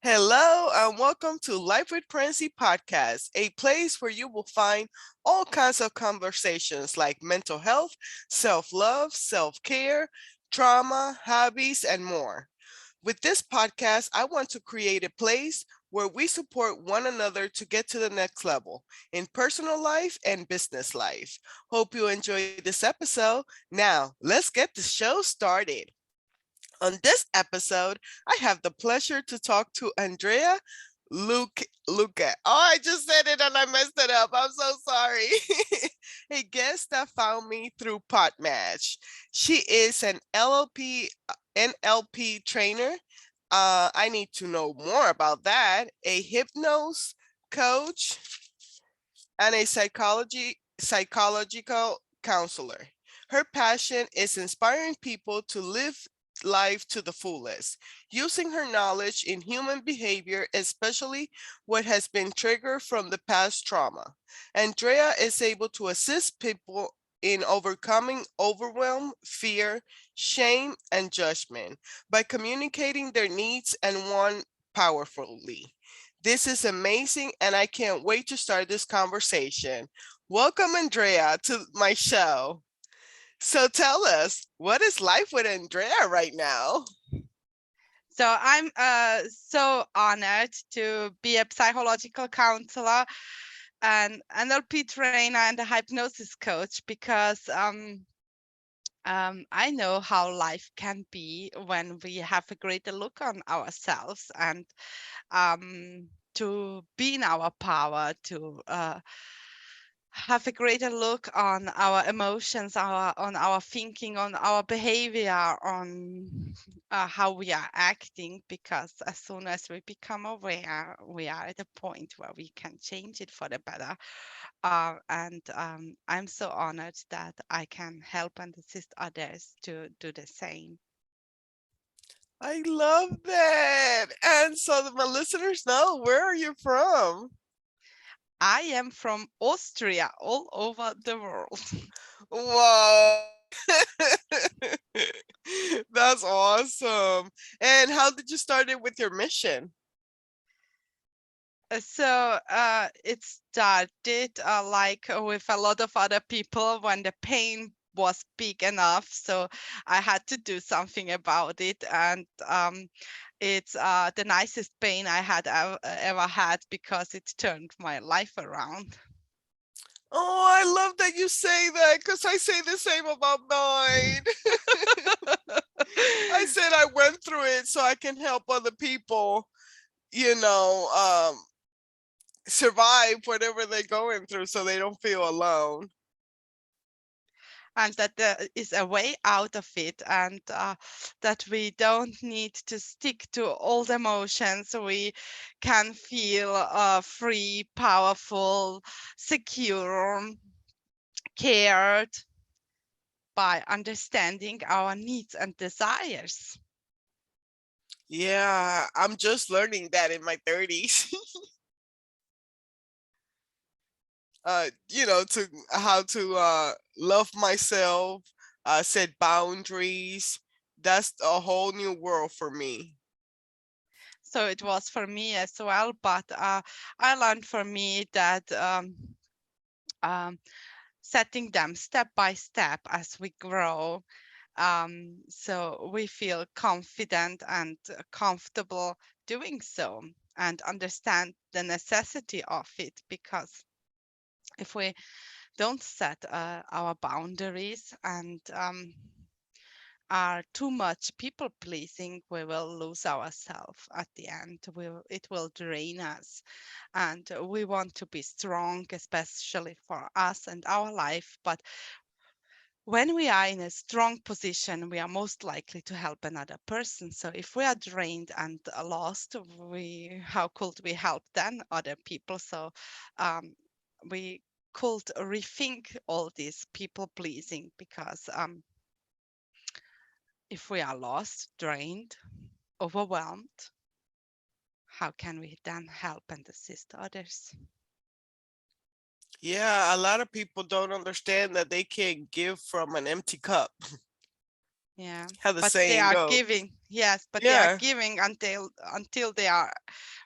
Hello and welcome to Life with Princy podcast, a place where you will find all kinds of conversations like mental health, self-love, self-care, trauma, hobbies, and more. With this podcast, I want to create a place where we support one another to get to the next level in personal life and business life. Hope you enjoy this episode. Now, let's get the show started. On this episode, I have the pleasure to talk to Andrea Luca. Oh, I just said it and I messed it up. I'm so sorry. A guest that found me through Podmatch. She is an NLP trainer. I need to know more about that. A hypnosis coach and a psychological counselor. Her passion is inspiring people to live life to the fullest, using her knowledge in human behavior, especially what has been triggered from the past trauma. Andrea is able to assist people in overcoming overwhelm, fear, shame, and judgment by communicating their needs and want powerfully. This is amazing, and I can't wait to start this conversation. Welcome, Andrea, to my show. So tell us, what is life with Andrea right now? So I'm so honored to be a psychological counselor, an NLP trainer, and a hypnosis coach because I know how life can be when we have a greater look on ourselves and to be in our power, to have a greater look on our emotions, on our thinking, on our behavior, on how we are acting. Because as soon as we become aware, we are at a point where we can change it for the better. And I'm so honored that I can help and assist others to do the same. I love that. And so that my listeners know, where are you from? I am from Austria, all over the world. Whoa. That's awesome. And how did you start it with your mission? So it started with a lot of other people when the pain was big enough. So I had to do something about it. And it's the nicest pain I had ever had because it turned my life around. Oh, I love that you say that because I say the same about mine. I said I went through it so I can help other people, you know, survive whatever they're going through so they don't feel alone. And that there is a way out of it, and that we don't need to stick to old emotions. We can feel free, powerful, secure, cared by understanding our needs and desires. Yeah, I'm just learning that in my 30s. To how to love myself, set boundaries. That's a whole new world for me. So it was for me as well, but I learned for me that um, setting them step by step as we grow, so we feel confident and comfortable doing so and understand the necessity of it. Because if we don't set our boundaries and are too much people pleasing, we will lose ourselves at the end. It will drain us. And we want to be strong, especially for us and our life. But when we are in a strong position, we are most likely to help another person. So if we are drained and lost, we how could we help then other people? So um, we could rethink all this people pleasing, because if we are lost, drained, overwhelmed, how can we then help and assist others? Yeah, a lot of people don't understand that they can't give from an empty cup. Yeah. how the But they saying are goes. giving, yes, but they are Yeah. giving until they are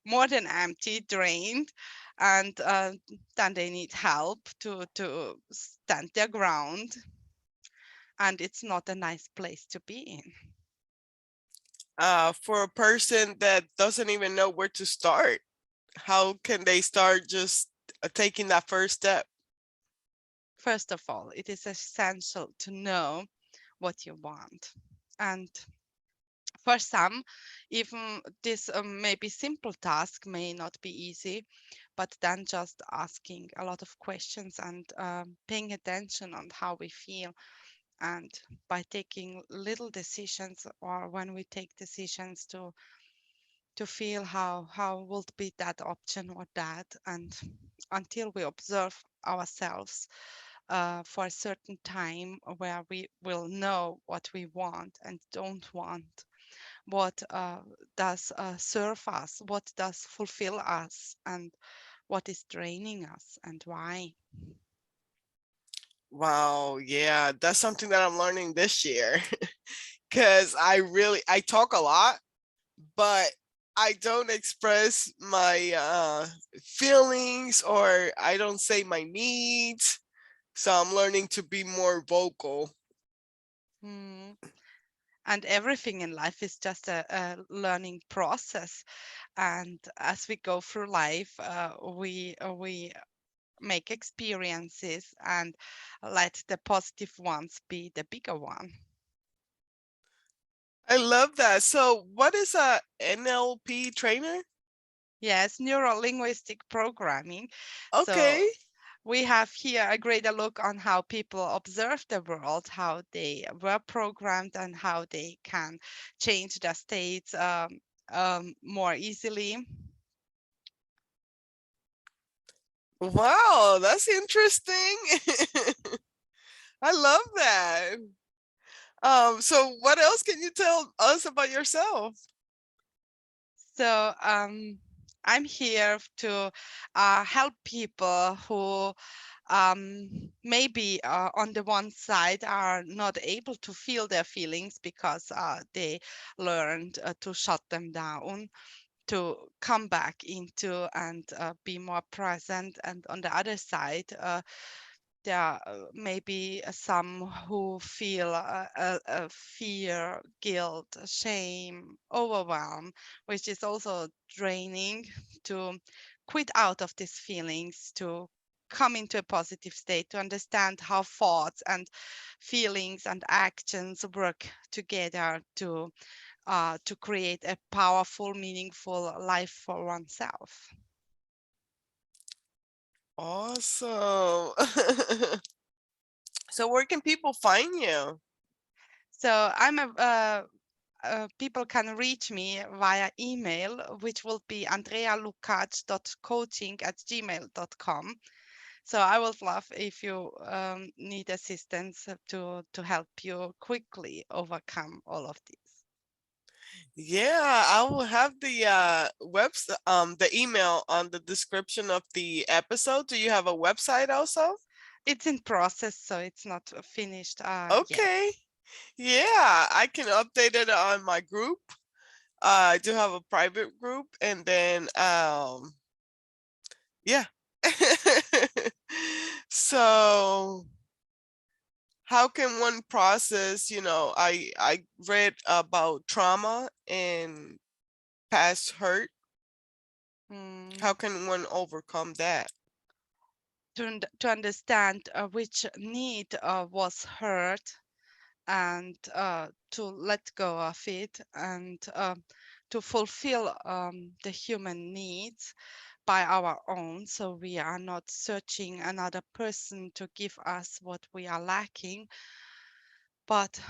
more than empty, drained, and then they need help to stand their ground. And it's not a nice place to be in. For a person that doesn't even know where to start, how can they start just taking that first step? First of all, it is essential to know what you want. And for some, even this maybe simple task may not be easy, but then just asking a lot of questions and paying attention on how we feel. And by taking little decisions, or when we take decisions to feel how will be that option or that, and until we observe ourselves for a certain time where we will know what we want and don't want, what does serve us, what does fulfill us, and what is draining us and why. Wow, yeah, that's something that I'm learning this year. Cause I talk a lot, but I don't express my feelings, or I don't say my needs. So I'm learning to be more vocal. Mm. And everything in life is just a learning process. And as we go through life, we make experiences and let the positive ones be the bigger one. I love that. So what is a NLP trainer? Yes, neuro linguistic programming. Okay. So we have here a greater look on how people observe the world, how they were programmed, and how they can change their states more easily. Wow, that's interesting. I love that. So what else can you tell us about yourself? So I'm here to help people who maybe on the one side are not able to feel their feelings because they learned to shut them down, to come back into and be more present. And on the other side, there are maybe some who feel fear, guilt, shame, overwhelm, which is also draining, to quit out of these feelings, to come into a positive state, to understand how thoughts and feelings and actions work together to create a powerful, meaningful life for oneself. Awesome. So where can people find you? So people can reach me via email, which will be andrealukac.coaching@gmail.com. So I would love if you need assistance to help you quickly overcome all of this. Yeah, I will have the the email on the description of the episode. Do you have a website also? It's in process, so it's not finished yet. Okay. Yeah, I can update it on my group. I do have a private group, and then yeah. So how can one process, I read about trauma and past hurt. Mm. How can one overcome that? To understand which need was hurt, and to let go of it, and to fulfill the human needs by our own, so we are not searching another person to give us what we are lacking, but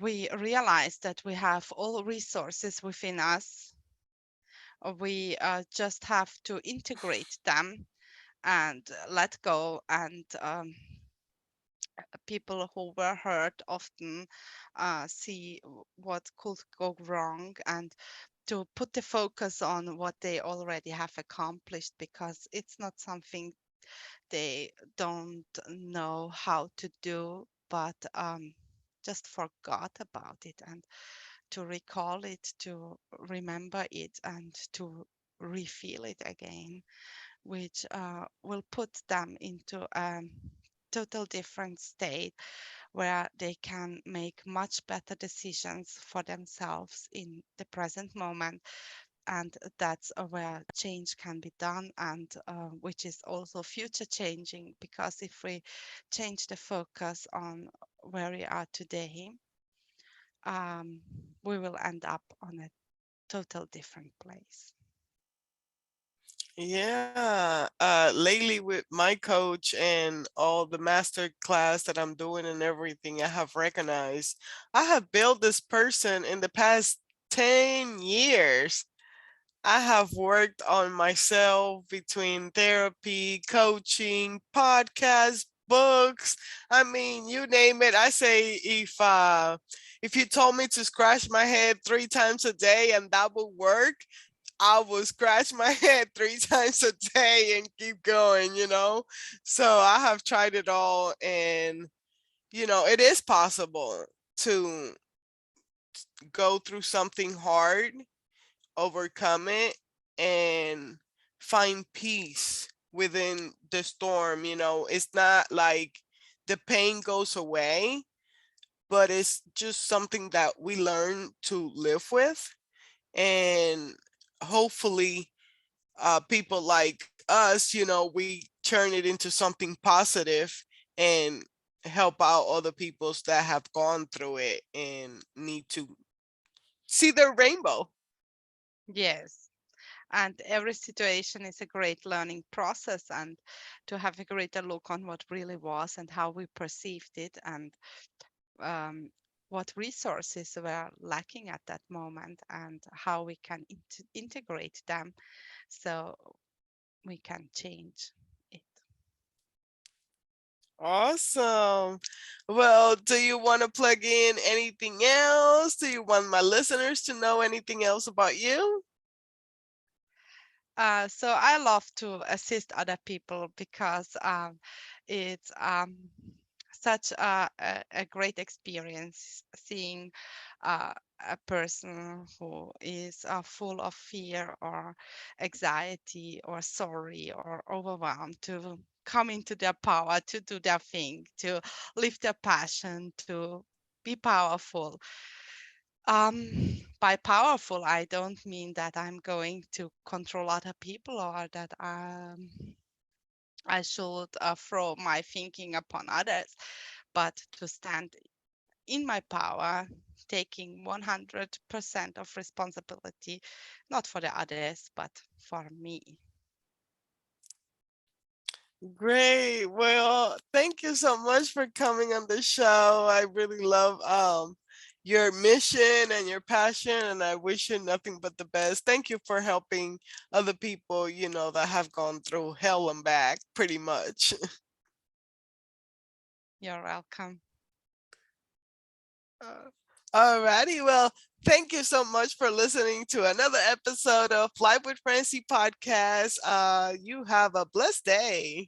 we realize that we have all resources within us. We just have to integrate them and let go. And people who were hurt often see what could go wrong, and to put the focus on what they already have accomplished, because it's not something they don't know how to do, but just forgot about it, and to recall it, to remember it, and to refeel it again, which will put them into a total different state where they can make much better decisions for themselves in the present moment. And that's where change can be done, and which is also future changing, because if we change the focus on where we are today, um, we will end up on a total different place. Yeah. Lately with my coach and all the master class that I'm doing and everything, I have recognized I have built this person in the past 10 years. I have worked on myself between therapy, coaching, podcasts, books. I mean, you name it. I say if you told me to scratch my head 3 times a day and that would work, I will scratch my head 3 times a day and keep going. So I have tried it all, and it is possible to go through something hard, overcome it, and find peace within the storm. It's not like the pain goes away, but it's just something that we learn to live with. And hopefully, people like us, we turn it into something positive and help out other peoples that have gone through it and need to see their rainbow. Yes. And every situation is a great learning process, and to have a greater look on what really was and how we perceived it, and um, what resources were lacking at that moment, and how we can integrate them so we can change it. Awesome. Well, do you want to plug in anything else? Do you want my listeners to know anything else about you? So I love to assist other people because it's such a great experience seeing a person who is full of fear or anxiety or sorry or overwhelmed to come into their power, to do their thing, to live their passion, to be powerful. By powerful, I don't mean that I'm going to control other people, or that I should throw my thinking upon others, but to stand in my power, taking 100% of responsibility, not for the others, but for me. Great. Well, thank you so much for coming on the show. I really love your mission and your passion, and I wish you nothing but the best. Thank you for helping other people, that have gone through hell and back pretty much. You're welcome. Alrighty. Well, thank you so much for listening to another episode of Life with Francie podcast. You have a blessed day.